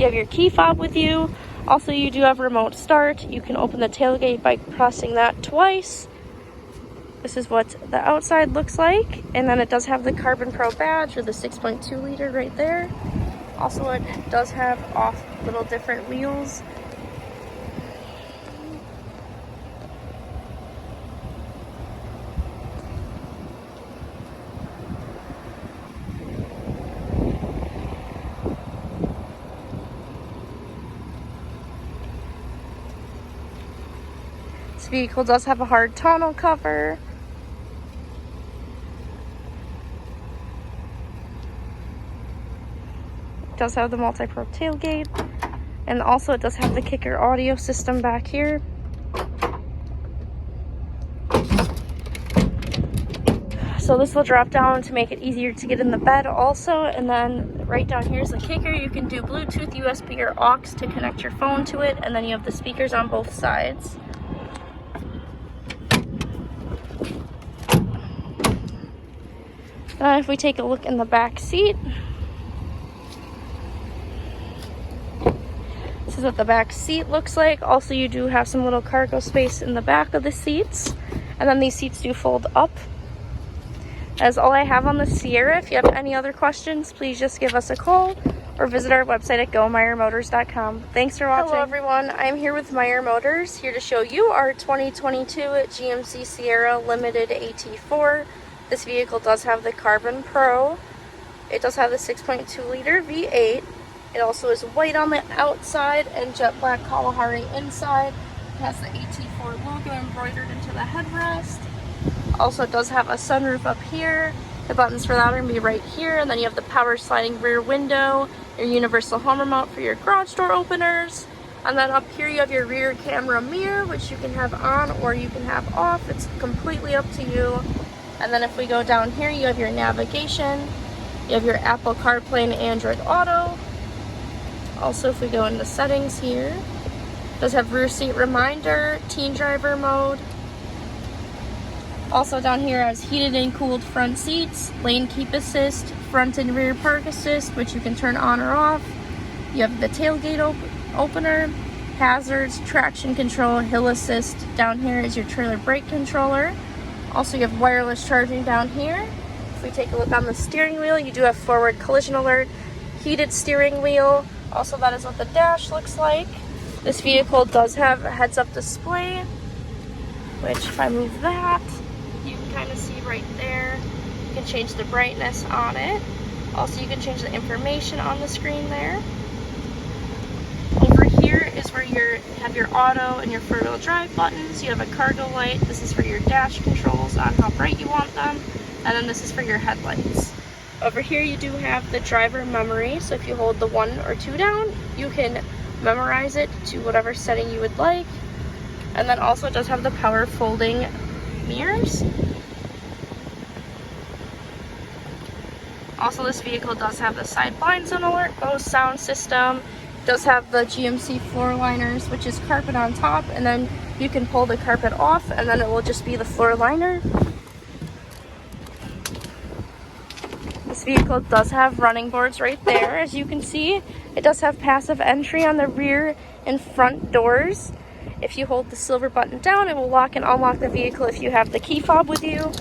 You have your key fob with you. Also, you do have remote start. You can open the tailgate by pressing that twice. This is what the outside looks like. And then it does have the CarbonPro badge, or the 6.2 liter right there. Also, it does have off little different wheels. This vehicle does have a hard tonneau cover. It does have the multi-pro tailgate. And also it does have the kicker audio system back here. So this will drop down to make it easier to get in the bed also. And then right down here is the kicker. You can do Bluetooth, USB, or aux to connect your phone to it. And then you have the speakers on both sides. If we take a look in the back seat, this is what the back seat looks like. Also, you do have some little cargo space in the back of the seats, and then these seats do fold up. That's all I have on the Sierra. If you have any other questions, please just give us a call or visit our website at GoMeyerMotors.com. Thanks for watching. Hello everyone, I'm here with Meyer Motors, here to show you our 2022 GMC Sierra Limited AT4. This vehicle does have the CarbonPro. It does have the 6.2 liter V8. It also is white on the outside and jet black Kalahari inside. It has the AT4 logo embroidered into the headrest. Also, it does have a sunroof up here. The buttons for that are going to be right here. And then you have the power sliding rear window, your universal home remote for your garage door openers. And then up here you have your rear camera mirror, which you can have on or you can have off. It's completely up to you. And then if we go down here, you have your navigation, you have your Apple CarPlay and Android Auto. Also, if we go into settings here, it does have rear seat reminder, teen driver mode. Also down here has heated and cooled front seats, lane keep assist, front and rear park assist, which you can turn on or off. You have the tailgate opener, hazards, traction control, hill assist. Down here is your trailer brake controller. Also, you have wireless charging down here. If we take a look on the steering wheel, you do have forward collision alert, heated steering wheel. Also, that is what the dash looks like. This vehicle does have a heads-up display, which if I move that, you can kind of see right there. You can change the brightness on it. Also, you can change the information on the screen there. Over here is where you have your auto and your four-wheel drive buttons. You have a cargo light. This is for your dash controls on how bright you want them. And then this is for your headlights. Over here you do have the driver memory. So if you hold the 1 or 2 down, you can memorize it to whatever setting you would like. And then also it does have the power folding mirrors. Also, this vehicle does have the side blind zone alert, Bose sound system. It does have the GMC floor liners, which is carpet on top, and then you can pull the carpet off and then it will just be the floor liner. This vehicle does have running boards right there, as you can see. It does have passive entry on the rear and front doors. If you hold the silver button down, it will lock and unlock the vehicle if you have the key fob with you.